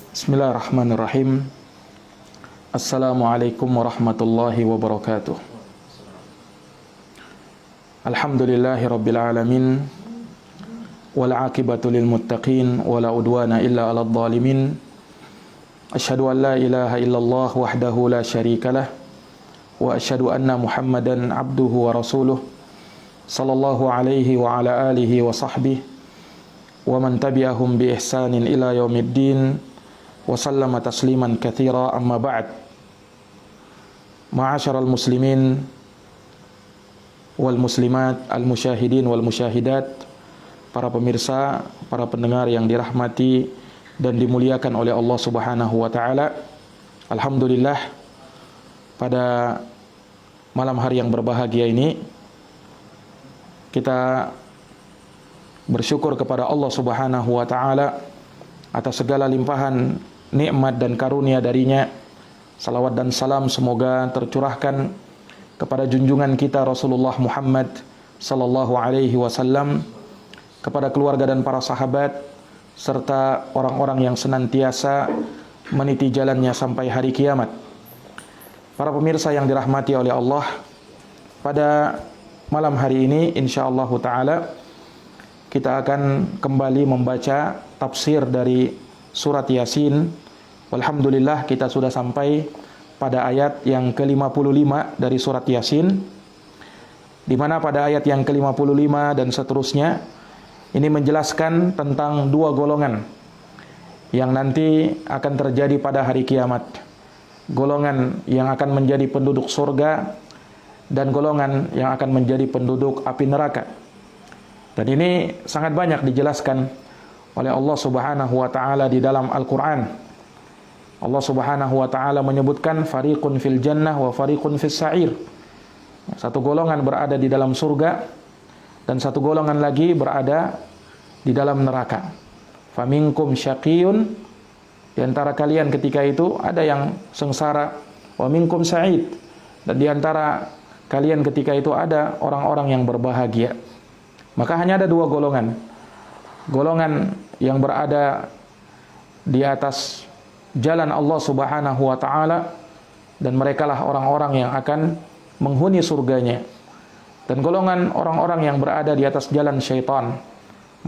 Bismillahirrahmanirrahim. Assalamualaikum warahmatullahi wabarakatuh. Alhamdulillahi rabbil alamin. Wal aqibatu lil muttaqin wala udwana illa 'alal zalimin. Asyhadu an la ilaha illallah wahdahu la syarikalah wa asyhadu anna Muhammadan abduhu wa rasuluh sallallahu alaihi wa ala alihi wa sahbihi wa man tabi'ahum bi ihsanin ila yaumiddin wa sallama tasliman katsira, amma ba'd. Ma'asyiral muslimin wal muslimat, al musyahidin wal musyahidat, para pemirsa, para pendengar yang dirahmati dan dimuliakan oleh Allah Subhanahu wa taala. Alhamdulillah, pada malam hari yang berbahagia ini kita bersyukur kepada Allah Subhanahu wa taala atas segala limpahan nikmat dan karunia darinya. Salawat dan salam semoga tercurahkan kepada junjungan kita Rasulullah Muhammad sallallahu alaihi wasallam, kepada keluarga dan para sahabat, serta orang-orang yang senantiasa meniti jalannya sampai hari kiamat. Para pemirsa yang dirahmati oleh Allah, pada malam hari ini insyaallah taala kita akan kembali membaca tafsir dari surat Yasin. Alhamdulillah, kita sudah sampai pada ayat yang ke-55 dari surat Yasin, di mana pada ayat yang ke-55 dan seterusnya ini menjelaskan tentang dua golongan yang nanti akan terjadi pada hari kiamat. Golongan yang akan menjadi penduduk surga dan golongan yang akan menjadi penduduk api neraka. Dan ini sangat banyak dijelaskan oleh Allah Subhanahu wa taala di dalam Al-Qur'an. Allah Subhanahu wa taala menyebutkan fariqun fil jannah wa fariqun fis sa'ir. Satu golongan berada di dalam surga dan satu golongan lagi berada di dalam neraka. Faminkum syaqiyun, di antara kalian ketika itu ada yang sengsara, wa minkum sa'id, dan di antara kalian ketika itu ada orang-orang yang berbahagia. Maka hanya ada dua golongan. Golongan yang berada di atas jalan Allah Subhanahu wa taala, dan merekalah orang-orang yang akan menghuni surganya. Dan golongan orang-orang yang berada di atas jalan syaitan,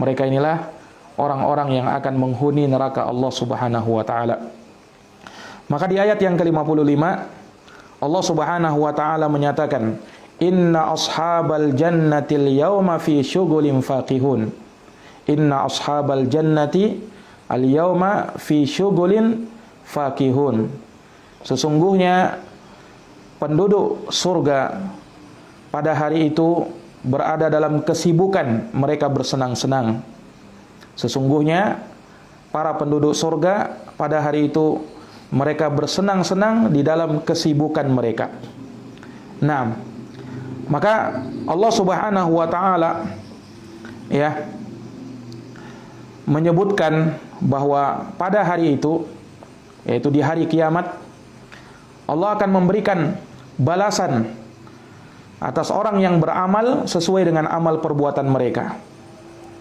mereka inilah orang-orang yang akan menghuni neraka Allah Subhanahu wa taala. Maka di ayat yang ke-55 Allah Subhanahu wa taala menyatakan, inna ashabal jannatil yawma fi syughulin faqihun. Inna ashabal jannati al yawma fi syughulin faqihun. Sesungguhnya penduduk surga pada hari itu berada dalam kesibukan, mereka bersenang-senang. Sesungguhnya para penduduk surga pada hari itu mereka bersenang-senang di dalam kesibukan mereka. Nah, maka Allah Subhanahu wa taala menyebutkan bahwa pada hari itu, yaitu di hari kiamat, Allah akan memberikan balasan atas orang yang beramal sesuai dengan amal perbuatan mereka.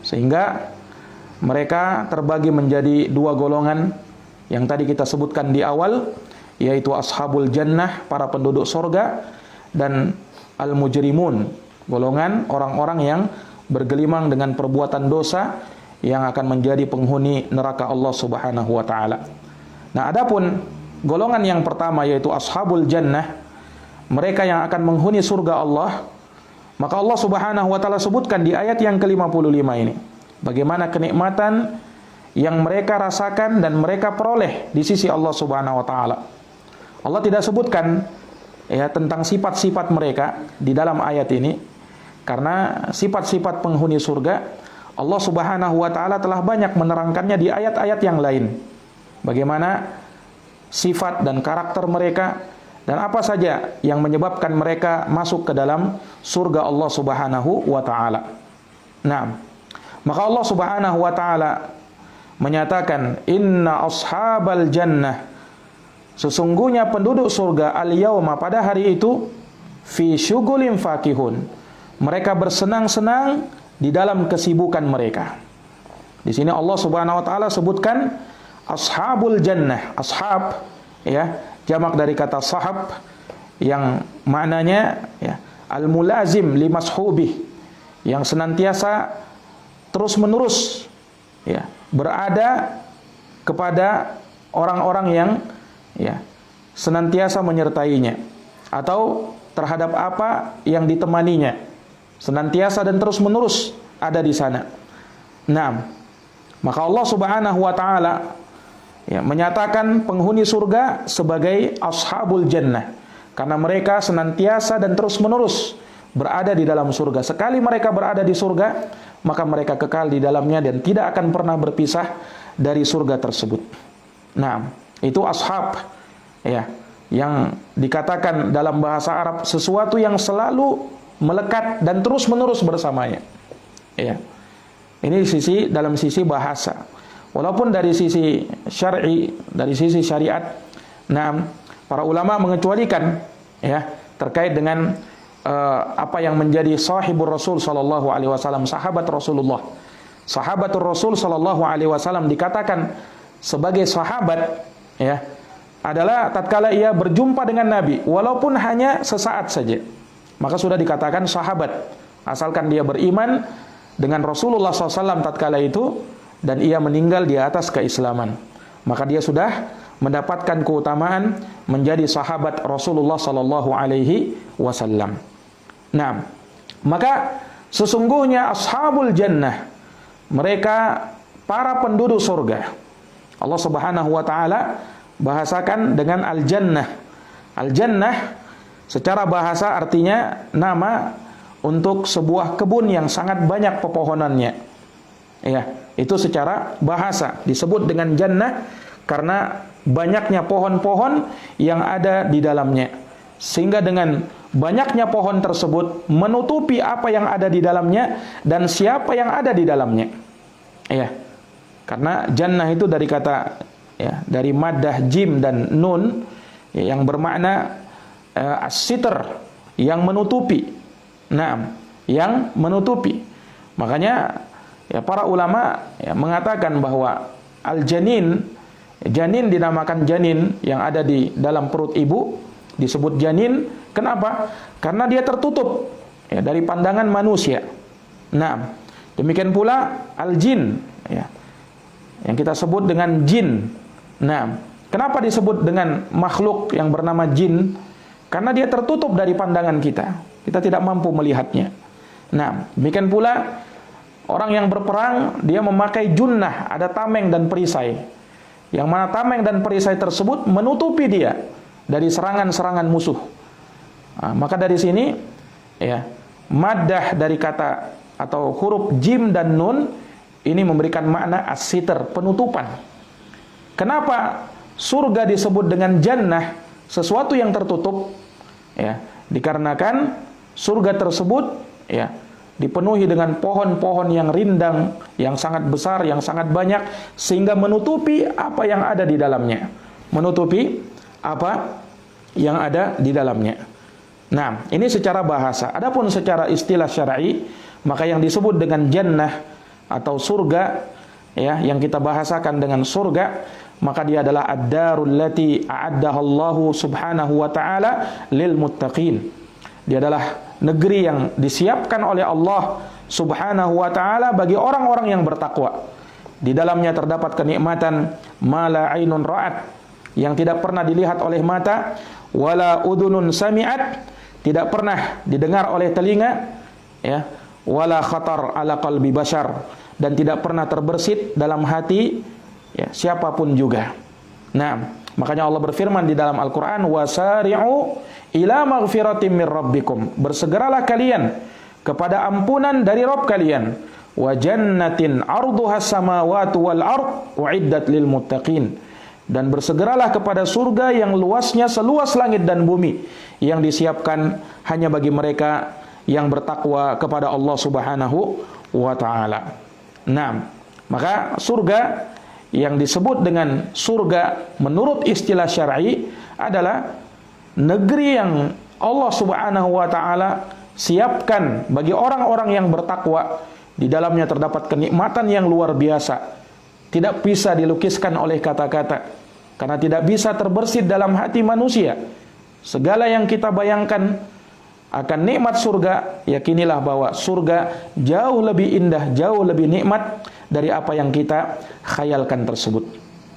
Sehingga mereka terbagi menjadi dua golongan yang tadi kita sebutkan di awal, yaitu ashabul jannah, para penduduk surga, dan al-mujrimun, golongan orang-orang yang bergelimang dengan perbuatan dosa yang akan menjadi penghuni neraka Allah Subhanahu wa taala. Nah, adapun golongan yang pertama, yaitu ashabul jannah, mereka yang akan menghuni surga Allah, maka Allah Subhanahu wa taala sebutkan di ayat yang ke-55 ini bagaimana kenikmatan yang mereka rasakan dan mereka peroleh di sisi Allah Subhanahu wa taala. Allah tidak sebutkan tentang sifat-sifat mereka di dalam ayat ini, karena sifat-sifat penghuni surga Allah Subhanahu wa taala telah banyak menerangkannya di ayat-ayat yang lain. Bagaimana sifat dan karakter mereka dan apa saja yang menyebabkan mereka masuk ke dalam surga Allah Subhanahu wa taala. Nah, maka Allah Subhanahu wa taala menyatakan, inna ashabal jannah, sesungguhnya penduduk surga al-yauma, pada hari itu, fi syughulin faqihun, mereka bersenang-senang di dalam kesibukan mereka. Di sini Allah Subhanahu wa taala sebutkan ashabul jannah. Ashab ya, jamak dari kata sahab yang maknanya ya, al-mulazim limashubih, yang senantiasa terus-menerus ya, berada kepada orang-orang yang ya, senantiasa menyertainya atau terhadap apa yang ditemaninya, senantiasa dan terus-menerus ada di sana. Nah, maka Allah Subhanahu wa taala ya, menyatakan penghuni surga sebagai ashabul jannah karena mereka senantiasa dan terus-menerus berada di dalam surga. Sekali mereka berada di surga, maka mereka kekal di dalamnya dan tidak akan pernah berpisah dari surga tersebut. Nah, itu ashab ya, yang dikatakan dalam bahasa Arab sesuatu yang selalu melekat dan terus-menerus bersamanya. Ya. Ini dalam sisi bahasa. Walaupun dari sisi syar'i, dari sisi syariat, nah, para ulama mengecualikan ya terkait dengan apa yang menjadi sahibur Rasul sallallahu alaihi wasallam, sahabat Rasulullah. Sahabatul Rasul sallallahu alaihi wasallam dikatakan sebagai sahabat ya adalah tatkala ia berjumpa dengan Nabi walaupun hanya sesaat saja, maka sudah dikatakan sahabat asalkan dia beriman dengan Rasulullah SAW tatkala itu dan ia meninggal di atas keislaman, maka dia sudah mendapatkan keutamaan menjadi sahabat Rasulullah sallallahu alaihi wasallam. Nah, maka sesungguhnya ashabul jannah, mereka para penduduk surga. Allah Subhanahu wa taala bahasakan dengan al-jannah. Al-jannah secara bahasa artinya nama untuk sebuah kebun yang sangat banyak pepohonannya. Ya, itu secara bahasa disebut dengan jannah karena banyaknya pohon-pohon yang ada di dalamnya. Sehingga dengan banyaknya pohon tersebut menutupi apa yang ada di dalamnya dan siapa yang ada di dalamnya. Ya. Karena jannah itu dari kata ya, dari maddah jim dan nun ya, yang bermakna as-sitr, yang menutupi. Nah, yang menutupi. Makanya ya, para ulama ya, mengatakan bahwa al-janin, janin dinamakan janin yang ada di dalam perut ibu disebut janin. Kenapa? Karena dia tertutup ya, dari pandangan manusia. Nah, demikian pula al-jin ya, yang kita sebut dengan jin. Nah, kenapa disebut dengan makhluk yang bernama jin? Karena dia tertutup dari pandangan kita. Kita tidak mampu melihatnya. Nah, demikian pula orang yang berperang, dia memakai junnah, ada tameng dan perisai. Yang mana tameng dan perisai tersebut menutupi dia dari serangan-serangan musuh. Nah, maka dari sini ya, maddah dari kata atau huruf jim dan nun ini memberikan makna as-sitr, penutupan. Kenapa surga disebut dengan jannah, sesuatu yang tertutup? Ya, dikarenakan surga tersebut ya dipenuhi dengan pohon-pohon yang rindang, yang sangat besar, yang sangat banyak, sehingga menutupi apa yang ada di dalamnya. Menutupi apa yang ada di dalamnya. Nah, ini secara bahasa. Adapun secara istilah syar'i, maka yang disebut dengan jannah atau surga ya, yang kita bahasakan dengan surga, maka dia adalah ad-darul lati a'addahallahu subhanahu wa ta'ala lil muttaqin. Dia adalah negeri yang disiapkan oleh Allah subhanahu wa ta'ala bagi orang-orang yang bertakwa. Di dalamnya terdapat kenikmatan ma la ainun ra'at, yang tidak pernah dilihat oleh mata, wala udunun sami'at, tidak pernah didengar oleh telinga ya, wala khatar ala qalbi bashar, dan tidak pernah terbersit dalam hati ya, siapapun juga. Nah, makanya Allah berfirman di dalam Al-Quran, wasari'u ila maghfiratim min rabbikum, bersegeralah kalian kepada ampunan dari Rabb kalian, wa jannatin arduha samawati wal ard uiddat lil muttaqin, dan bersegeralah kepada surga yang luasnya seluas langit dan bumi, yang disiapkan hanya bagi mereka yang bertakwa kepada Allah subhanahu wa ta'ala. Nah, maka surga yang disebut dengan surga menurut istilah syar'i adalah negeri yang Allah subhanahu wa ta'ala siapkan bagi orang-orang yang bertakwa. Di dalamnya terdapat kenikmatan yang luar biasa tidak bisa dilukiskan oleh kata-kata, karena tidak bisa terbersit dalam hati manusia. Segala yang kita bayangkan akan nikmat surga, yakinilah bahwa surga jauh lebih indah, jauh lebih nikmat dari apa yang kita khayalkan tersebut.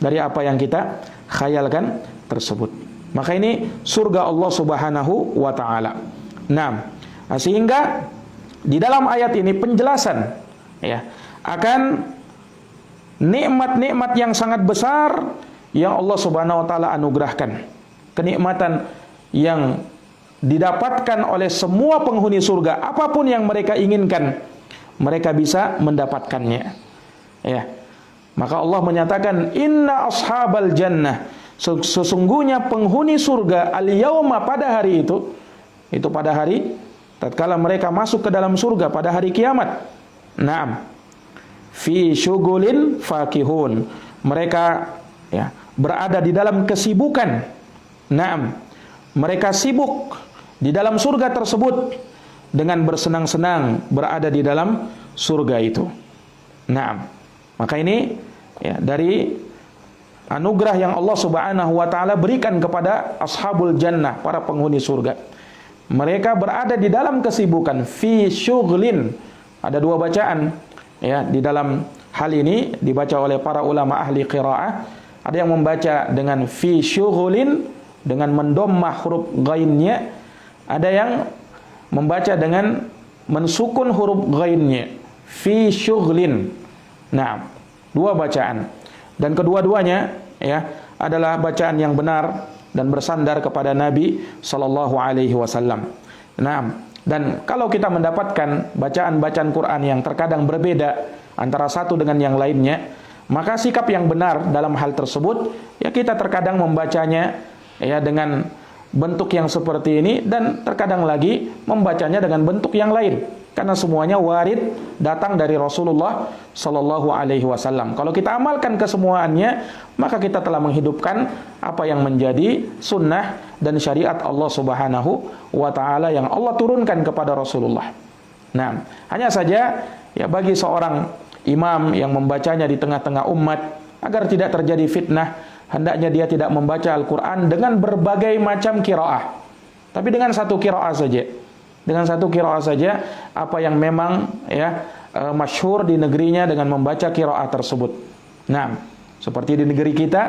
Dari apa yang kita khayalkan tersebut. Maka ini surga Allah Subhanahu wa taala. Nah, sehingga di dalam ayat ini penjelasan ya akan nikmat-nikmat yang sangat besar yang Allah Subhanahu wa taala anugerahkan. Kenikmatan yang didapatkan oleh semua penghuni surga, apapun yang mereka inginkan, mereka bisa mendapatkannya. Ya. Maka Allah menyatakan, "Inna ashabal jannah", sesungguhnya penghuni surga al-yauma, pada hari itu pada hari tatkala mereka masuk ke dalam surga pada hari kiamat. Naam. Fi syughulin fakihun. Mereka ya berada di dalam kesibukan. Naam. Mereka sibuk di dalam surga tersebut dengan bersenang-senang berada di dalam surga itu. Naam. Maka ini ya dari anugerah yang Allah Subhanahu wa taala berikan kepada ashabul jannah, para penghuni surga. Mereka berada di dalam kesibukan, fi syughlin. Ada dua bacaan ya di dalam hal ini dibaca oleh para ulama ahli qiraah. Ada yang membaca dengan fi syughlin dengan mendommah huruf ghainnya, ada yang membaca dengan mensukun huruf ghainnya, fi syughlin. Nah, dua bacaan, dan kedua-duanya ya adalah bacaan yang benar dan bersandar kepada Nabi sallallahu alaihi wasallam. Nah, dan kalau kita mendapatkan bacaan-bacaan Quran yang terkadang berbeda antara satu dengan yang lainnya, maka sikap yang benar dalam hal tersebut ya kita terkadang membacanya ya dengan bentuk yang seperti ini, dan terkadang lagi membacanya dengan bentuk yang lain, karena semuanya warid datang dari Rasulullah sallallahu alaihi wasallam. Kalau kita amalkan kesemuanya, maka kita telah menghidupkan apa yang menjadi sunnah dan syariat Allah Subhanahu wa taala yang Allah turunkan kepada Rasulullah. Nah, hanya saja ya bagi seorang imam yang membacanya di tengah-tengah umat, agar tidak terjadi fitnah, hendaknya dia tidak membaca Al-Quran dengan berbagai macam qiraah, tapi dengan satu qiraah saja. Dengan satu qiraah saja, apa yang memang ya masyhur di negerinya dengan membaca qiraah tersebut. Nah, seperti di negeri kita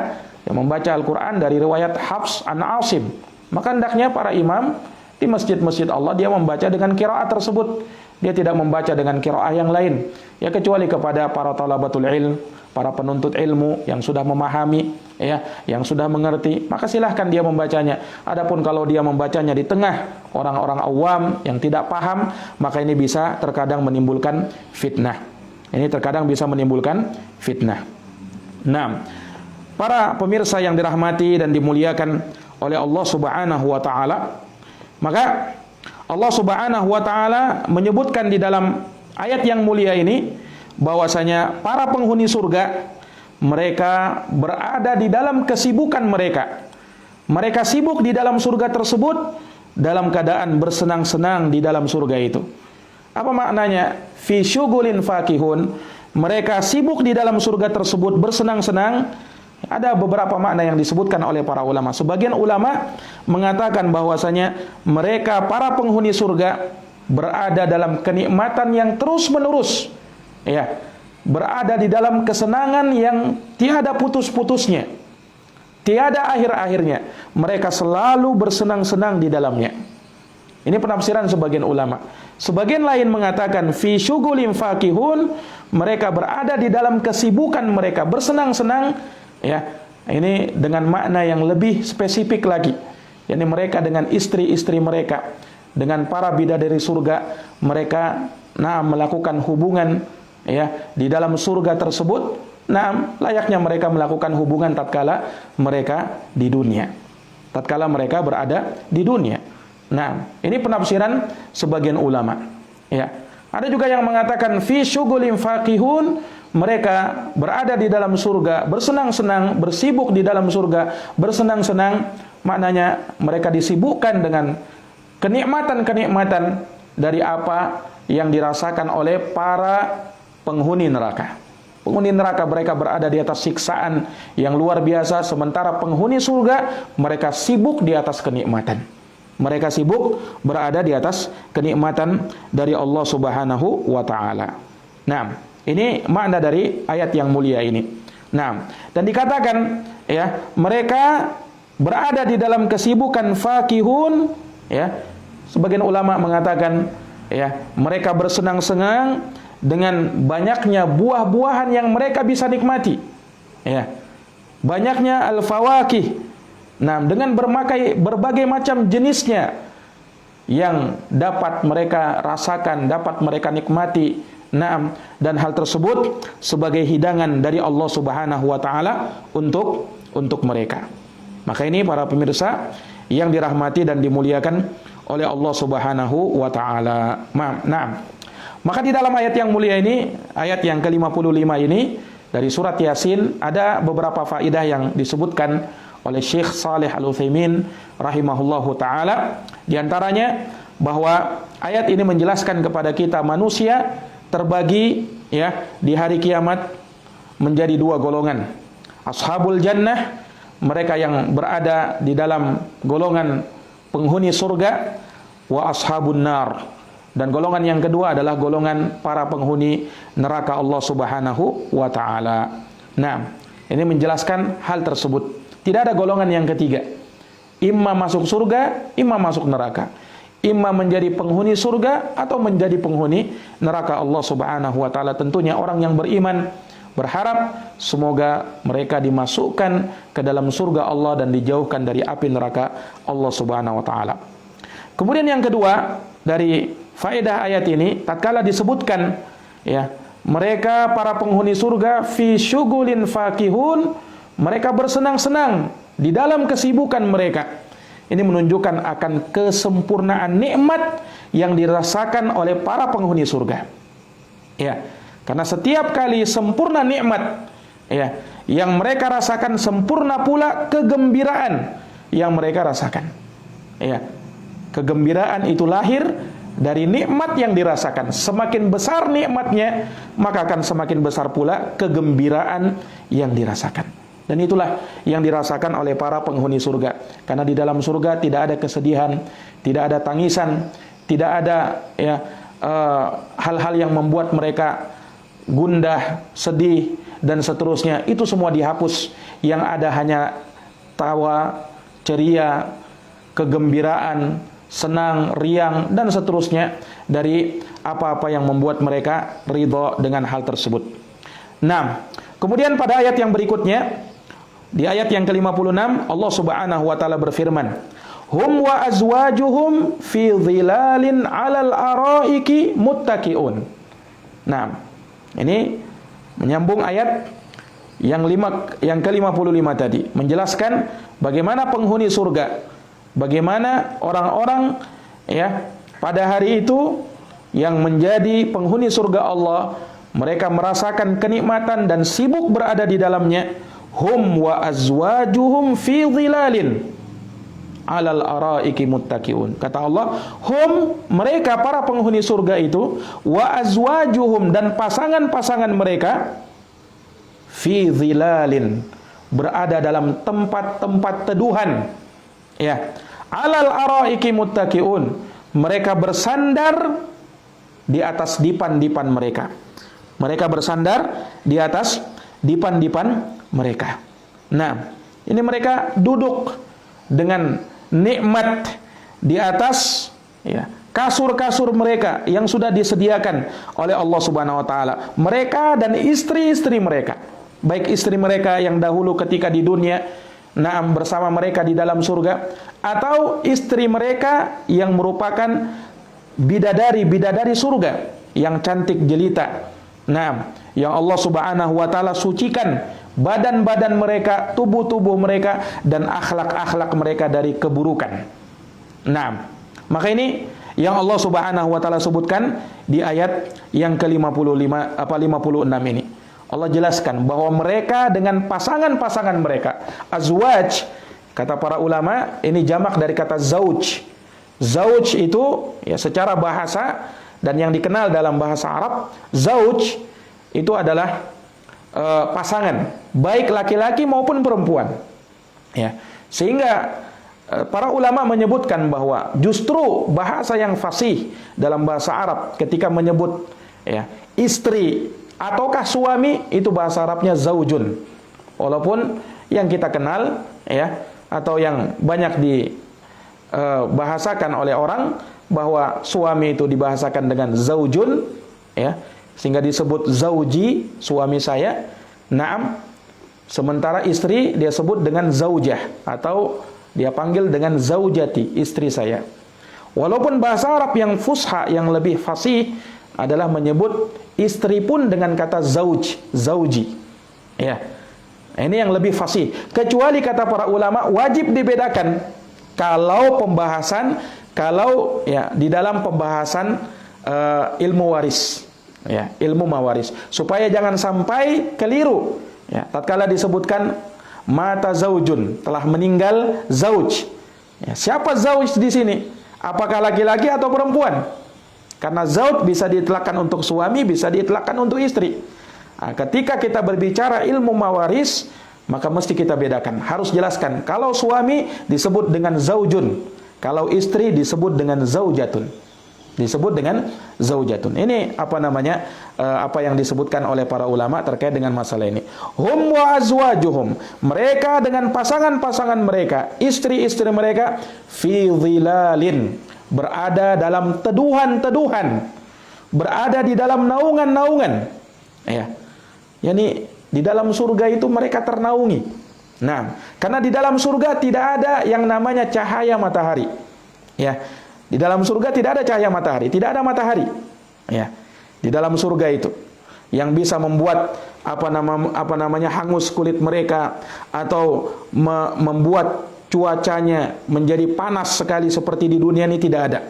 yang membaca Al-Quran dari riwayat Hafs an Asim, maka hendaknya para imam di masjid-masjid Allah dia membaca dengan qiraah tersebut. Dia tidak membaca dengan qiraah yang lain, ya kecuali kepada para talabatul ilm, para penuntut ilmu yang sudah memahami, ya, yang sudah mengerti, maka silahkan dia membacanya. Adapun kalau dia membacanya di tengah orang-orang awam yang tidak paham, maka ini bisa terkadang menimbulkan fitnah. Ini terkadang bisa menimbulkan fitnah. Nah, para pemirsa yang dirahmati dan dimuliakan oleh Allah Subhanahu wa taala, maka Allah Subhanahu wa taala menyebutkan di dalam ayat yang mulia ini bahwasanya para penghuni surga mereka berada di dalam kesibukan mereka. Mereka sibuk di dalam surga tersebut dalam keadaan bersenang-senang di dalam surga itu. Apa maknanya? Fi syughulin fakihun. Mereka sibuk di dalam surga tersebut bersenang-senang. Ada beberapa makna yang disebutkan oleh para ulama. Sebagian ulama mengatakan bahwasanya mereka para penghuni surga berada dalam kenikmatan yang terus-menerus. Ya, berada di dalam kesenangan yang tiada putus-putusnya, tiada akhir-akhirnya. Mereka selalu bersenang-senang di dalamnya. Ini penafsiran sebagian ulama. Sebagian lain mengatakan fi syughulin fakihun, mereka berada di dalam kesibukan mereka bersenang-senang, ya. Ini dengan makna yang lebih spesifik lagi. yakni mereka dengan istri-istri mereka, dengan para bidadari surga, mereka melakukan hubungan ya di dalam surga tersebut. Layaknya mereka melakukan hubungan tatkala mereka di dunia. Tatkala mereka berada di dunia. Ini penafsiran sebagian ulama. Ya. Ada juga yang mengatakan fi syughulin faqihun, mereka berada di dalam surga, bersenang-senang, bersibuk di dalam surga, bersenang-senang, maknanya mereka disibukkan dengan kenikmatan-kenikmatan dari apa yang dirasakan oleh para penghuni neraka. Penghuni neraka mereka berada di atas siksaan yang luar biasa, sementara penghuni surga mereka sibuk di atas kenikmatan. Mereka sibuk berada di atas kenikmatan dari Allah Subhanahu wa taala. Nah, ini makna dari ayat yang mulia ini. Nah, dan dikatakan ya, mereka berada di dalam kesibukan fakihun ya. Sebagian ulama mengatakan ya, mereka bersenang-senang dengan banyaknya buah-buahan yang mereka bisa nikmati. Ya. Banyaknya al-fawakih. Nah, dengan berbagai macam jenisnya yang dapat mereka rasakan, dapat mereka nikmati. Nah, dan hal tersebut sebagai hidangan dari Allah Subhanahu wa taala untuk mereka. Maka ini para pemirsa yang dirahmati dan dimuliakan oleh Allah Subhanahu wa taala. Nah, maka di dalam ayat yang mulia ini, ayat yang ke-55 ini dari surat Yasin, ada beberapa faedah yang disebutkan oleh Syekh Shalih Al-Utsaimin rahimahullahu taala. Di antaranya bahwa ayat ini menjelaskan kepada kita manusia terbagi ya di hari kiamat menjadi dua golongan. Ashabul jannah, mereka yang berada di dalam golongan penghuni surga, wa ashabun nar. Dan golongan yang kedua adalah golongan para penghuni neraka Allah Subhanahu wa taala. Nah, ini menjelaskan hal tersebut. Tidak ada golongan yang ketiga. Imma masuk surga, imma masuk neraka. Imma menjadi penghuni surga atau menjadi penghuni neraka Allah Subhanahu wa taala. Tentunya orang yang beriman berharap semoga mereka dimasukkan ke dalam surga Allah dan dijauhkan dari api neraka Allah Subhanahu wa taala. Kemudian yang kedua dari faedah ayat ini, tatkala disebutkan ya, mereka para penghuni surga fi syugulin fakihun, mereka bersenang-senang di dalam kesibukan mereka. Ini menunjukkan akan kesempurnaan nikmat yang dirasakan oleh para penghuni surga. Ya, karena setiap kali sempurna nikmat ya yang mereka rasakan, sempurna pula kegembiraan yang mereka rasakan. Ya. Kegembiraan itu lahir dari nikmat yang dirasakan. Semakin besar nikmatnya, maka akan semakin besar pula kegembiraan yang dirasakan. Dan itulah yang dirasakan oleh para penghuni surga. Karena di dalam surga tidak ada kesedihan, tidak ada tangisan, tidak ada ya hal-hal yang membuat mereka gundah, sedih dan seterusnya. Itu semua dihapus. Yang ada hanya tawa, ceria, kegembiraan, senang, riang, dan seterusnya dari apa-apa yang membuat mereka ridho dengan hal tersebut. Nah, kemudian pada ayat yang berikutnya, di ayat yang ke-56, Allah Subhanahu wa taala berfirman, "Hum wa azwajuhum fi dhilalin 'alal araiki muttaqiun." Nah, ini menyambung ayat yang ke-55 tadi, menjelaskan bagaimana penghuni surga, bagaimana orang-orang ya pada hari itu yang menjadi penghuni surga Allah, mereka merasakan kenikmatan dan sibuk berada di dalamnya. Hum wa azwajuhum fi dhilalin 'alal araiki muttaqiun. Kata Allah, hum, mereka para penghuni surga itu, wa azwajuhum, dan pasangan-pasangan mereka, fi dhilalin, berada dalam tempat-tempat teduhan. Ya, 'alal araiki muttaqiun, mereka bersandar di atas dipan-dipan mereka. Mereka bersandar di atas dipan-dipan mereka. Nah, ini mereka duduk dengan nikmat di atas ya kasur-kasur mereka yang sudah disediakan oleh Allah Subhanahu wa taala. Mereka dan istri-istri mereka, baik istri mereka yang dahulu ketika di dunia bersama mereka di dalam surga, atau istri mereka yang merupakan bidadari-bidadari surga yang cantik jelita. Nah, yang Allah Subhanahu wa taala sucikan badan-badan mereka, tubuh-tubuh mereka, dan akhlak-akhlak mereka dari keburukan. Nah, maka ini yang Allah Subhanahu wa taala sebutkan di ayat yang ke-56 ini. Allah jelaskan bahwa mereka dengan pasangan-pasangan mereka, azwaj, kata para ulama, ini jamak dari kata zauj. Zauj itu ya secara bahasa dan yang dikenal dalam bahasa Arab, zauj itu adalah pasangan, baik laki-laki maupun perempuan. Ya. Sehingga para ulama menyebutkan bahwa justru bahasa yang fasih dalam bahasa Arab ketika menyebut ya, istri ataukah suami, itu bahasa Arabnya zaujun. Walaupun yang kita kenal ya, atau yang banyak dibahasakan oleh orang bahwa suami itu dibahasakan dengan zaujun ya, sehingga disebut zauji, suami saya. Naam. Sementara istri dia sebut dengan zaujah, atau dia panggil dengan zaujati, istri saya. Walaupun bahasa Arab yang fusha, yang lebih fasih adalah menyebut istri pun dengan kata zauj, zauji. Ya. Ini yang lebih fasih. Kecuali kata para ulama wajib dibedakan kalau pembahasan, kalau ya di dalam pembahasan ilmu waris, ya, ilmu mawaris, supaya jangan sampai keliru. Ya, tatkala disebutkan mata zaujun, telah meninggal zauj. Ya, siapa zauj di sini? Apakah laki-laki atau perempuan? Karena zauj bisa diitlakkan untuk suami, bisa diitlakkan untuk istri. Nah, ketika kita berbicara ilmu mawaris, maka mesti kita bedakan. Harus jelaskan, kalau suami disebut dengan zaujun, kalau istri disebut dengan zaujatun. Disebut dengan zaujatun. Ini apa namanya, apa yang disebutkan oleh para ulama terkait dengan masalah ini. Hum wa azwajuhum, mereka dengan pasangan-pasangan mereka, istri-istri mereka, fi dhilalin, berada dalam teduhan-teduhan, berada di dalam naungan-naungan. Ya. Yani di dalam surga itu mereka ternaungi. Nah, karena di dalam surga tidak ada yang namanya cahaya matahari. Ya. Di dalam surga tidak ada cahaya matahari, tidak ada matahari. Ya. Di dalam surga itu yang bisa membuat apa namanya hangus kulit mereka, atau membuat cuacanya menjadi panas sekali seperti di dunia ini tidak ada.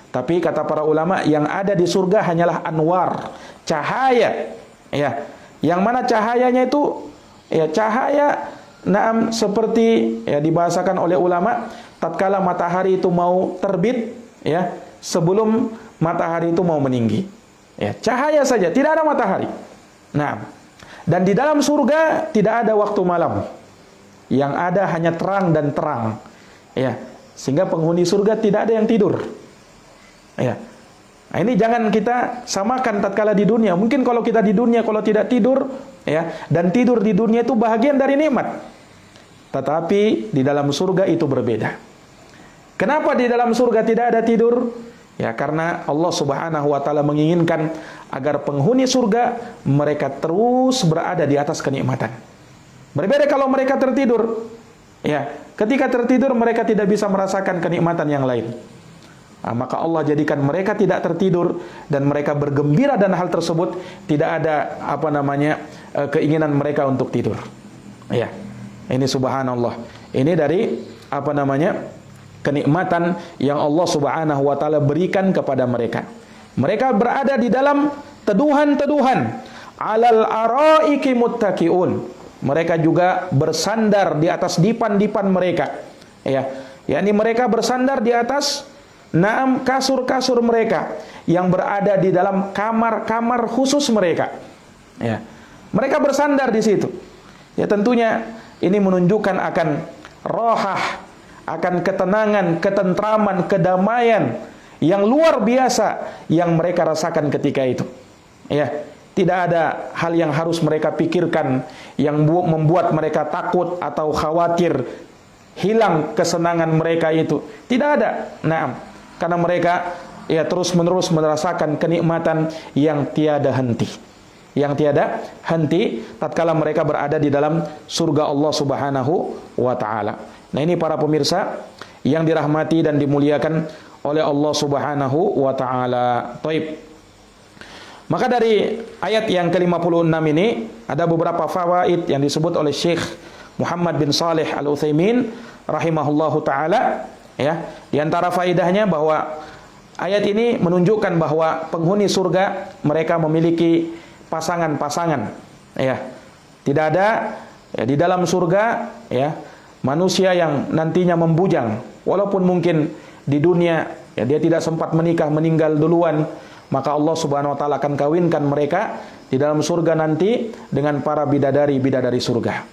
Tapi kata para ulama, yang ada di surga hanyalah anwar, cahaya. Ya. Yang mana cahayanya itu ya cahaya naam, seperti ya dibahasakan oleh ulama, tatkala matahari itu mau terbit ya, sebelum matahari itu mau meninggi. Ya, cahaya saja, tidak ada matahari. Nah, dan di dalam surga tidak ada waktu malam. Yang ada hanya terang dan terang. Ya, sehingga penghuni surga tidak ada yang tidur. Ya. Nah, ini jangan kita samakan tatkala di dunia. Mungkin kalau kita di dunia kalau tidak tidur ya, dan tidur di dunia itu bahagian dari nikmat. Tetapi di dalam surga itu berbeda. Kenapa di dalam surga tidak ada tidur? Ya, karena Allah Subhanahu wa taala menginginkan agar penghuni surga mereka terus berada di atas kenikmatan. Berbeda kalau mereka tertidur. Ya, ketika tertidur mereka tidak bisa merasakan kenikmatan yang lain. Nah, maka Allah jadikan mereka tidak tertidur dan mereka bergembira, dan hal tersebut tidak ada apa namanya keinginan mereka untuk tidur. Ya. Ini subhanallah. Ini dari apa namanya kenikmatan yang Allah Subhanahu wa taala berikan kepada mereka. Mereka berada di dalam teduhan-teduhan, alal araiki muttaqiun. Mereka juga bersandar di atas dipan-dipan mereka. Ya, yakni mereka bersandar di atas naam kasur-kasur mereka yang berada di dalam kamar-kamar khusus mereka. Ya. Mereka bersandar di situ. Ya, tentunya ini menunjukkan akan rohah, akan ketenangan, ketentraman, kedamaian yang luar biasa yang mereka rasakan ketika itu. Ya, tidak ada hal yang harus mereka pikirkan yang membuat mereka takut atau khawatir hilang kesenangan mereka itu. Tidak ada. Nah, karena mereka ya terus-menerus merasakan kenikmatan yang tiada henti. Yang tiada henti tatkala mereka berada di dalam surga Allah Subhanahu wa taala. Nah, ini para pemirsa yang dirahmati dan dimuliakan oleh Allah Subhanahu wa taala. Taib. Maka dari ayat yang ke-56 ini ada beberapa fawaid yang disebut oleh Syekh Muhammad bin Saleh Al-Utsaimin rahimahullahu taala, ya. Di antara faedahnya bahwa ayat ini menunjukkan bahwa penghuni surga mereka memiliki pasangan-pasangan, ya. Tidak ada ya, di dalam surga ya manusia yang nantinya membujang, walaupun mungkin di dunia ya dia tidak sempat menikah, meninggal duluan, maka Allah Subhanahu wa taala akan kawinkan mereka di dalam surga nanti dengan para bidadari-bidadari surga.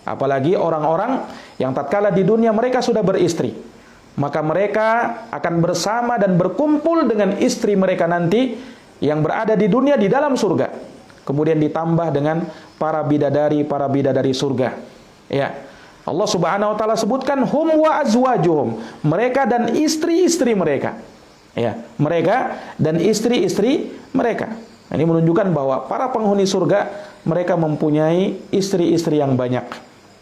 Apalagi orang-orang yang tatkala di dunia mereka sudah beristri, maka mereka akan bersama dan berkumpul dengan istri mereka nanti yang berada di dunia di dalam surga. Kemudian ditambah dengan para bidadari surga. Ya. Allah Subhanahu wa taala sebutkan hum wa azwajuhum, mereka dan istri-istri mereka. Ya, mereka dan istri-istri mereka. Ini menunjukkan bahwa para penghuni surga mereka mempunyai istri-istri yang banyak.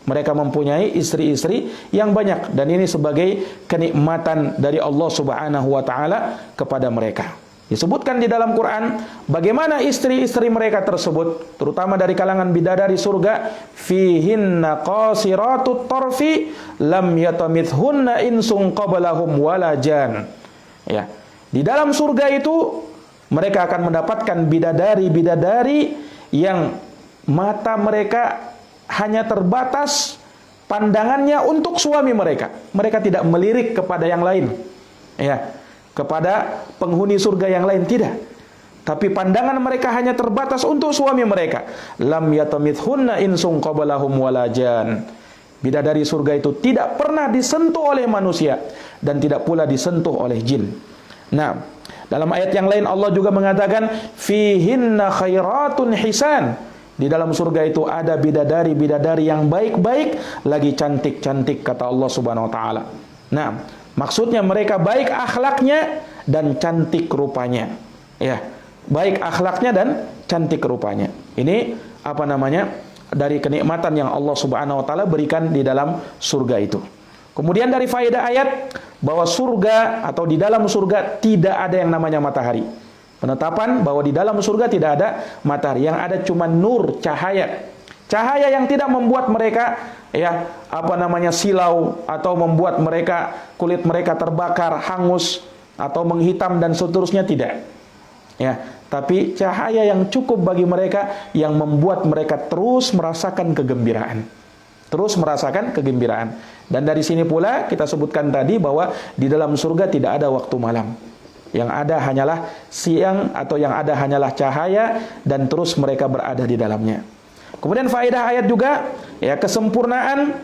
Mereka mempunyai istri-istri yang banyak dan ini sebagai kenikmatan dari Allah Subhanahu wa taala kepada mereka. Disebutkan di dalam Quran bagaimana istri-istri mereka tersebut, terutama dari kalangan bidadari surga, fihinna qasiratut tarfi lam yatamithunna insun qablahum wala jan. Ya. Di dalam surga itu mereka akan mendapatkan bidadari-bidadari yang mata mereka hanya terbatas pandangannya untuk suami mereka. Mereka tidak melirik kepada yang lain. Ya. Kepada penghuni surga yang lain tidak, tapi pandangan mereka hanya terbatas untuk suami mereka. Lam yatamithunna insun qablahum wala jan. Bidadari surga itu tidak pernah disentuh oleh manusia dan tidak pula disentuh oleh jin. Nah, dalam ayat yang lain Allah juga mengatakan fihinna khairatun hisan. Di dalam surga itu ada bidadari-bidadari yang baik-baik lagi cantik-cantik kata Allah Subhanahu wa taala. Nah, maksudnya mereka baik akhlaknya dan cantik rupanya. Ya, baik akhlaknya dan cantik rupanya. Ini apa namanya? Dari kenikmatan yang Allah Subhanahu wa taala berikan di dalam surga itu. Kemudian dari faedah ayat bahwa surga atau di dalam surga tidak ada yang namanya matahari. Penetapan bahwa di dalam surga tidak ada matahari, yang ada cuma nur, cahaya. Cahaya yang tidak membuat mereka silau atau membuat mereka kulit mereka terbakar, hangus atau menghitam dan seterusnya, tidak. Ya, tapi cahaya yang cukup bagi mereka yang membuat mereka terus merasakan kegembiraan. Terus merasakan kegembiraan. Dan dari sini pula kita sebutkan tadi bahwa di dalam surga tidak ada waktu malam. Yang ada hanyalah siang atau yang ada hanyalah cahaya dan terus mereka berada di dalamnya. Kemudian faedah ayat juga kesempurnaan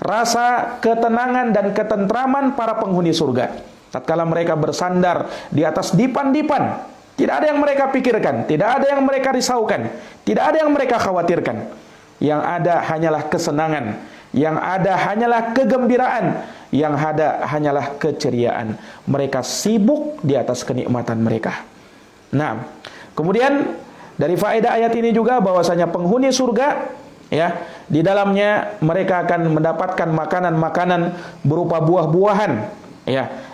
rasa ketenangan dan ketentraman para penghuni surga. Tatkala mereka bersandar di atas dipan-dipan, tidak ada yang mereka pikirkan, tidak ada yang mereka risaukan, tidak ada yang mereka khawatirkan. Yang ada hanyalah kesenangan, yang ada hanyalah kegembiraan, yang ada hanyalah keceriaan. Mereka sibuk di atas kenikmatan mereka. Nah, kemudian dari faedah ayat ini juga bahwasanya penghuni surga di dalamnya mereka akan mendapatkan makanan-makanan berupa buah-buahan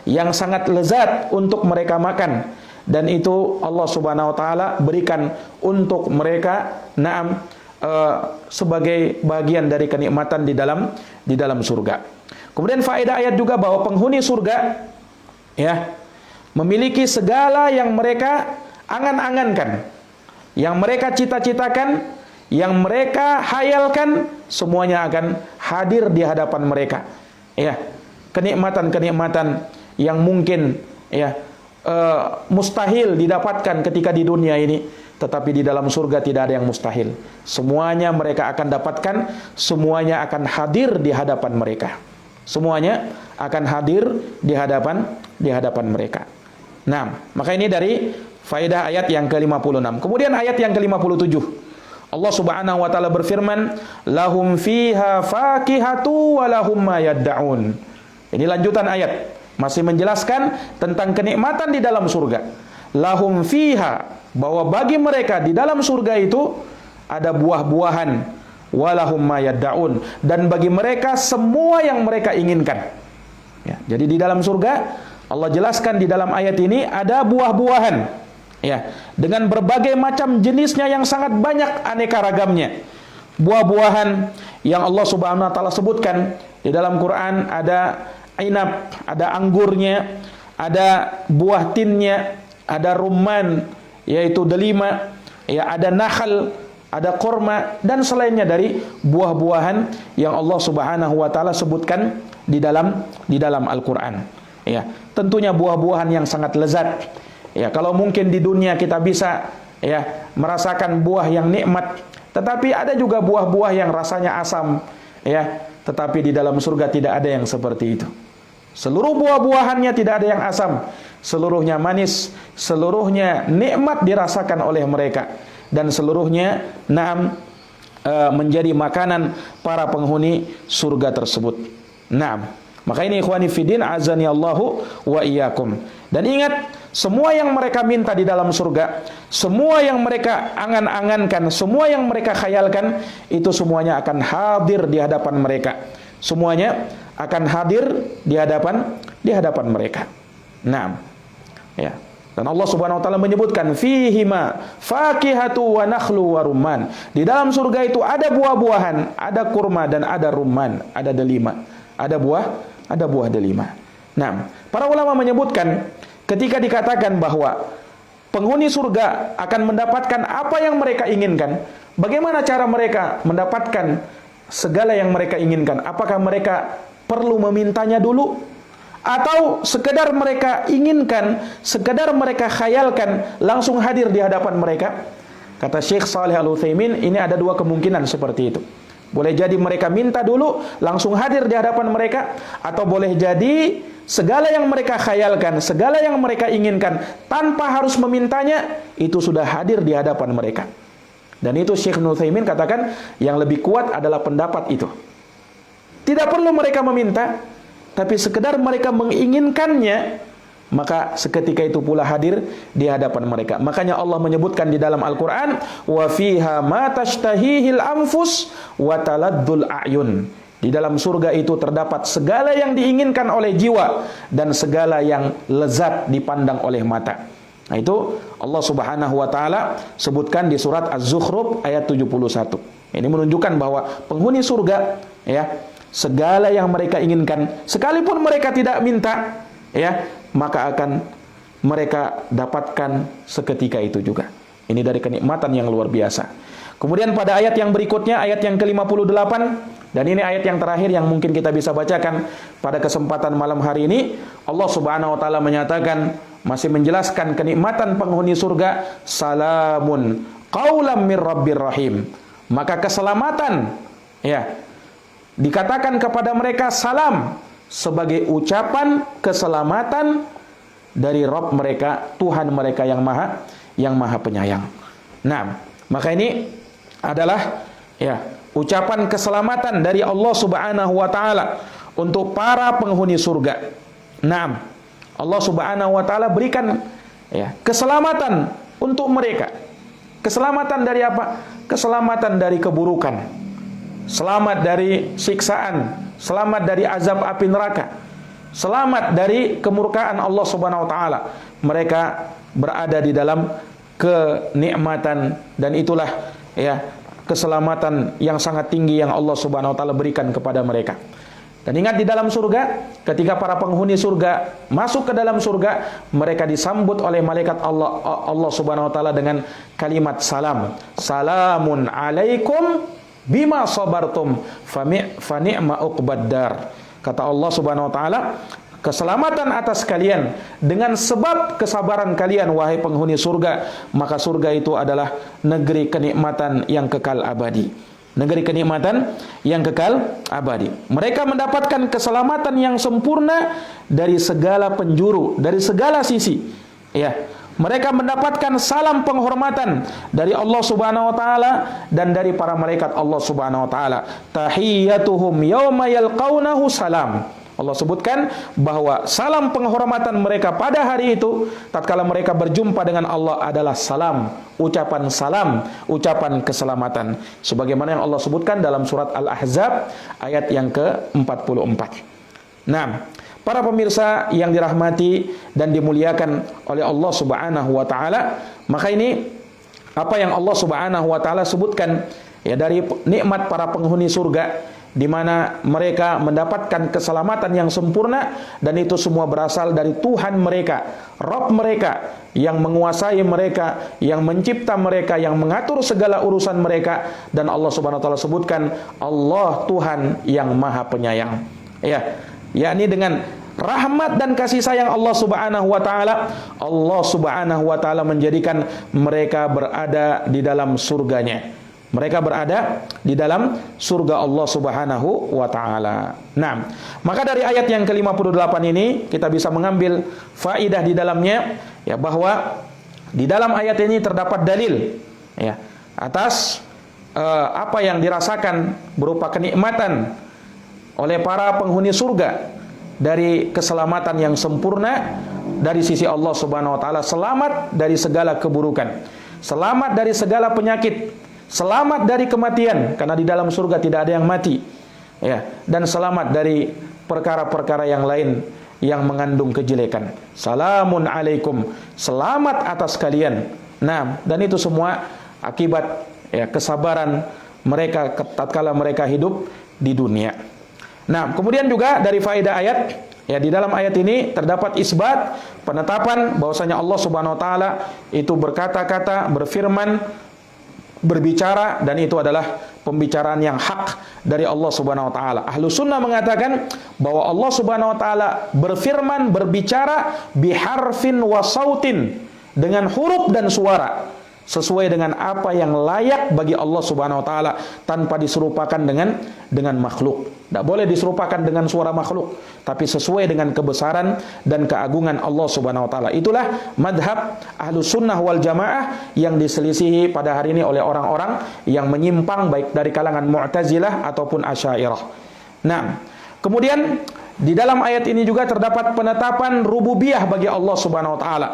yang sangat lezat untuk mereka makan, dan itu Allah Subhanahu wa taala berikan untuk mereka sebagai bagian dari kenikmatan di dalam surga. Kemudian faedah ayat juga bahwa penghuni surga memiliki segala yang mereka angan-angankan, yang mereka cita-citakan, yang mereka hayalkan, semuanya akan hadir di hadapan mereka. Kenikmatan-kenikmatan yang mungkin mustahil didapatkan ketika di dunia ini, tetapi di dalam surga tidak ada yang mustahil. Semuanya mereka akan dapatkan, semuanya akan hadir di hadapan mereka. Semuanya akan hadir di hadapan mereka. Nah, maka ini dari faedah ayat yang ke-56. Kemudian ayat yang ke-57. Allah Subhanahu wa taala berfirman, "Lahum fiha fakihatu wa lahum ma yad'un." Ini lanjutan ayat, masih menjelaskan tentang kenikmatan di dalam surga. Lahum fiha, bahwa bagi mereka di dalam surga itu ada buah-buahan, walahum ma yad'un, dan bagi mereka semua yang mereka inginkan. Jadi di dalam surga Allah jelaskan di dalam ayat ini ada buah-buahan dengan berbagai macam jenisnya yang sangat banyak, aneka ragamnya. Buah-buahan yang Allah Subhanahu wa taala sebutkan di dalam Quran, ada inab, ada anggurnya, ada buah tinnya, ada rumman yaitu delima, ada nakhal, ada korma, dan selainnya dari buah-buahan yang Allah Subhanahu wa taala sebutkan di dalam Al-Qur'an. Tentunya buah-buahan yang sangat lezat. Kalau mungkin di dunia kita bisa ya, merasakan buah yang nikmat, tetapi ada juga buah-buah yang rasanya asam, ya, tetapi di dalam surga tidak ada yang seperti itu. Seluruh buah-buahannya tidak ada yang asam, seluruhnya manis, seluruhnya nikmat dirasakan oleh mereka, dan seluruhnya menjadi makanan para penghuni surga tersebut. Maka ini ikhwani fiddin azani Allahu wa iyyakum. Dan ingat, semua yang mereka minta di dalam surga, semua yang mereka angan-angankan, semua yang mereka khayalkan, itu semuanya akan hadir di hadapan mereka. Semuanya akan hadir di hadapan mereka. Ya. Dan Allah Subhanahu wa taala menyebutkan fihima fakihatu wa nakhlu wa rumman. Di dalam surga itu ada buah-buahan, ada kurma dan ada rumman, ada delima. Ada buah delima. Para ulama menyebutkan ketika dikatakan bahwa penghuni surga akan mendapatkan apa yang mereka inginkan, bagaimana cara mereka mendapatkan segala yang mereka inginkan? Apakah mereka perlu memintanya dulu? Atau sekedar mereka inginkan, sekedar mereka khayalkan, langsung hadir di hadapan mereka? Kata Syekh Shalih Al-Utsaimin, ini ada dua kemungkinan seperti itu. Boleh jadi mereka minta dulu, langsung hadir di hadapan mereka, atau boleh jadi segala yang mereka khayalkan, segala yang mereka inginkan, tanpa harus memintanya, itu sudah hadir di hadapan mereka. Dan itu Syekh Utsaimin katakan, yang lebih kuat adalah pendapat itu. Tidak perlu mereka meminta, tapi sekedar mereka menginginkannya, maka seketika itu pula hadir di hadapan mereka. Makanya Allah menyebutkan di dalam Al-Quran, wa fiha ma tashtahihil anfus wa taladdul a'yun. Di dalam surga itu terdapat segala yang diinginkan oleh jiwa dan segala yang lezat dipandang oleh mata. Nah, itu Allah Subhanahu wa taala sebutkan di surat Az-Zukhruf ayat 71. Ini menunjukkan bahwa penghuni surga, ya, segala yang mereka inginkan, sekalipun mereka tidak minta, ya, maka akan mereka dapatkan seketika itu juga. Ini dari kenikmatan yang luar biasa. Kemudian pada ayat yang berikutnya, ayat yang ke-58, dan ini ayat yang terakhir yang mungkin kita bisa bacakan pada kesempatan malam hari ini, Allah Subhanahu wa taala menyatakan, masih menjelaskan kenikmatan penghuni surga, salamun qaulam mir rabbir rahim. Maka keselamatan, ya, dikatakan kepada mereka salam, sebagai ucapan keselamatan dari Rabb mereka, Tuhan mereka yang maha penyayang. Maka ini adalah, ya, ucapan keselamatan dari Allah Subhanahu wa taala untuk para penghuni surga. Allah Subhanahu wa taala berikan, ya, keselamatan untuk mereka. Keselamatan dari apa? Keselamatan dari keburukan. Selamat dari siksaan, selamat dari azab api neraka, selamat dari kemurkaan Allah Subhanahu wa taala. Mereka berada di dalam kenikmatan, dan itulah, ya, keselamatan yang sangat tinggi yang Allah Subhanahu wa taala berikan kepada mereka. Dan ingat, di dalam surga, ketika para penghuni surga masuk ke dalam surga, mereka disambut oleh malaikat Allah Subhanahu wa taala dengan kalimat salam. Salamun alaikum bima sabartum fa ni'ma uqbaddar. Kata Allah Subhanahu wa taala, keselamatan atas kalian dengan sebab kesabaran kalian wahai penghuni surga, maka surga itu adalah negeri kenikmatan yang kekal abadi. Negeri kenikmatan yang kekal abadi. Mereka mendapatkan keselamatan yang sempurna dari segala penjuru, dari segala sisi. Ya, mereka mendapatkan salam penghormatan dari Allah Subhanahu wa taala dan dari para malaikat Allah Subhanahu wa taala. Tahiyyatuhum yauma yalqaunahu salam. Allah sebutkan bahwa salam penghormatan mereka pada hari itu, tatkala mereka berjumpa dengan Allah, adalah salam, ucapan keselamatan. Sebagaimana yang Allah sebutkan dalam surat Al-Ahzab ayat yang ke-44. Para pemirsa yang dirahmati dan dimuliakan oleh Allah Subhanahu wa taala, maka ini apa yang Allah Subhanahu wa taala sebutkan, ya, dari nikmat para penghuni surga, di mana mereka mendapatkan keselamatan yang sempurna, dan itu semua berasal dari Tuhan mereka, Rabb mereka, yang menguasai mereka, yang mencipta mereka, yang mengatur segala urusan mereka. Dan Allah Subhanahu wa taala sebutkan Allah Tuhan yang maha penyayang, ya, yakni dengan rahmat dan kasih sayang Allah Subhanahu wa taala, Allah Subhanahu wa taala menjadikan mereka berada di dalam surganya. Mereka berada di dalam surga Allah Subhanahu wa taala. Nah, maka dari ayat yang ke-58 ini kita bisa mengambil faidah di dalamnya, ya, bahwa di dalam ayat ini terdapat dalil, ya, atas apa yang dirasakan berupa kenikmatan oleh para penghuni surga dari keselamatan yang sempurna dari sisi Allah Subhanahu wa taala, selamat dari segala keburukan, selamat dari segala penyakit, selamat dari kematian karena di dalam surga tidak ada yang mati, ya, dan selamat dari perkara-perkara yang lain yang mengandung kejelekan. Salamun alaikum, selamat atas kalian. Nah, dan itu semua akibat, ya, kesabaran mereka tatkala mereka hidup di dunia. Nah, kemudian juga dari faedah ayat, ya, di dalam ayat ini terdapat isbat, penetapan bahwasanya Allah Subhanahu wa taala itu berkata-kata, berfirman, berbicara, dan itu adalah pembicaraan yang hak dari Allah Subhanahu wa taala. Ahlu sunnah mengatakan bahwa Allah Subhanahu wa taala berfirman, berbicara biharfin wa sautin, dengan huruf dan suara, sesuai dengan apa yang layak bagi Allah Subhanahu wa taala, tanpa diserupakan dengan makhluk. Tidak boleh diserupakan dengan suara makhluk, tapi sesuai dengan kebesaran dan keagungan Allah Subhanahu wa taala. Itulah madhab Ahlus Sunnah wal Jamaah yang diselisihi pada hari ini oleh orang-orang yang menyimpang, baik dari kalangan Mu'tazilah ataupun Asy'ariyah. Nah, kemudian di dalam ayat ini juga terdapat penetapan rububiyah bagi Allah Subhanahu wa taala.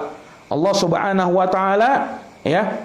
Allah Subhanahu wa taala, ya,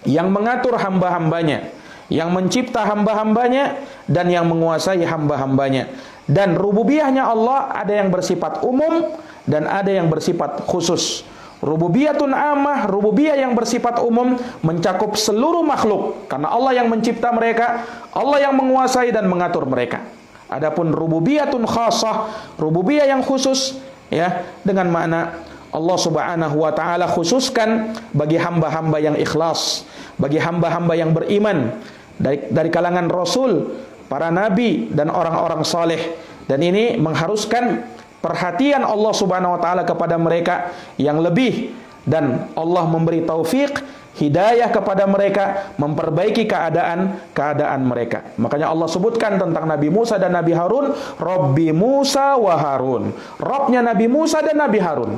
yang mengatur hamba-hambanya, yang mencipta hamba-hambanya, dan yang menguasai hamba-hambanya. Dan rububiyahnya Allah ada yang bersifat umum dan ada yang bersifat khusus. Rububiyatun ammah, rububiyah yang bersifat umum mencakup seluruh makhluk, karena Allah yang mencipta mereka, Allah yang menguasai dan mengatur mereka. Adapun rububiyatun khassah, rububiyah yang khusus, ya, dengan makna Allah Subhanahu wa taala khususkan bagi hamba-hamba yang ikhlas, bagi hamba-hamba yang beriman dari kalangan rasul, para nabi dan orang-orang saleh. Dan ini mengharuskan perhatian Allah Subhanahu wa taala kepada mereka yang lebih, dan Allah memberi taufik, hidayah kepada mereka, memperbaiki keadaan mereka. Makanya Allah sebutkan tentang Nabi Musa dan Nabi Harun, Rabbi Musa wa Harun, Rabbnya Nabi Musa dan Nabi Harun.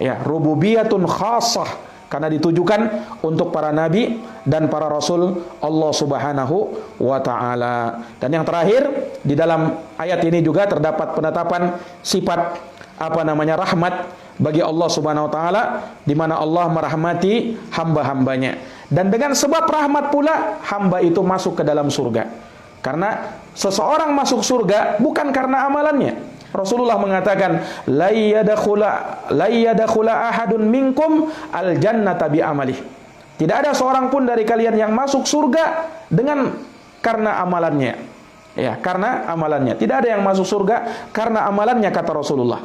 Ya, rububiyatun khassah, karena ditujukan untuk para nabi dan para rasul Allah Subhanahu wa taala. Dan yang terakhir, di dalam ayat ini juga terdapat penetapan sifat rahmat bagi Allah Subhanahu wa taala, di mana Allah merahmati hamba-hambanya. Dan dengan sebab rahmat pula hamba itu masuk ke dalam surga. Karena seseorang masuk surga bukan karena amalannya. Rasulullah mengatakan, la yadkhula ahadun minkum al-jannata bi amalih. Tidak ada seorang pun dari kalian yang masuk surga karena amalannya. Ya, karena amalannya. Tidak ada yang masuk surga karena amalannya, kata Rasulullah.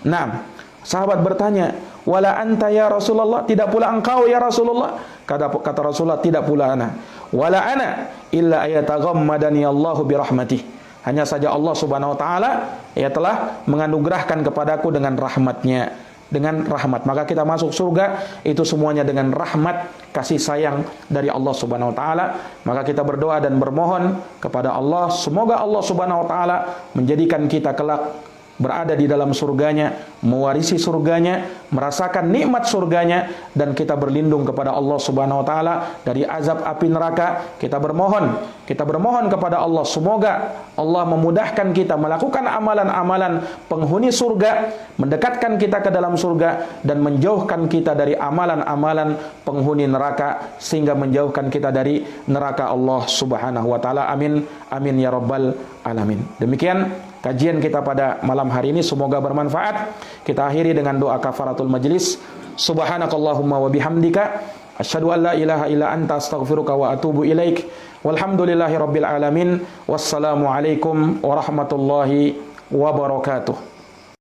Nah, sahabat bertanya, wala anta ya Rasulullah, tidak pula engkau ya Rasulullah? Kata Rasulullah, tidak pula ana. Wala ana illa ayataghammadani Allahu bi rahmatih. Hanya saja Allah Subhanahu wa taala, ya, telah menganugerahkan kepadaku dengan rahmatnya, dengan rahmat. Maka kita masuk surga itu semuanya dengan rahmat, kasih sayang dari Allah Subhanahu wa taala. Maka kita berdoa dan bermohon kepada Allah, semoga Allah Subhanahu wa taala menjadikan kita kelak berada di dalam surganya, mewarisi surganya, merasakan nikmat surganya, dan kita berlindung kepada Allah Subhanahu wa taala dari azab api neraka. Kita bermohon kepada Allah, semoga Allah memudahkan kita melakukan amalan-amalan penghuni surga, mendekatkan kita ke dalam surga, dan menjauhkan kita dari amalan-amalan penghuni neraka, sehingga menjauhkan kita dari neraka Allah Subhanahu wa taala. Amin amin ya rabbal alamin. Demikian kajian kita pada malam hari ini, semoga bermanfaat. Kita akhiri dengan doa kafaratul majlis. Subhanakallahumma wa bihamdika asyhadu an la ilaha illa anta astaghfiruka wa atubu ilaik. Walhamdulillahi rabbil alamin. Wassalamu alaikum warahmatullahi wabarakatuh.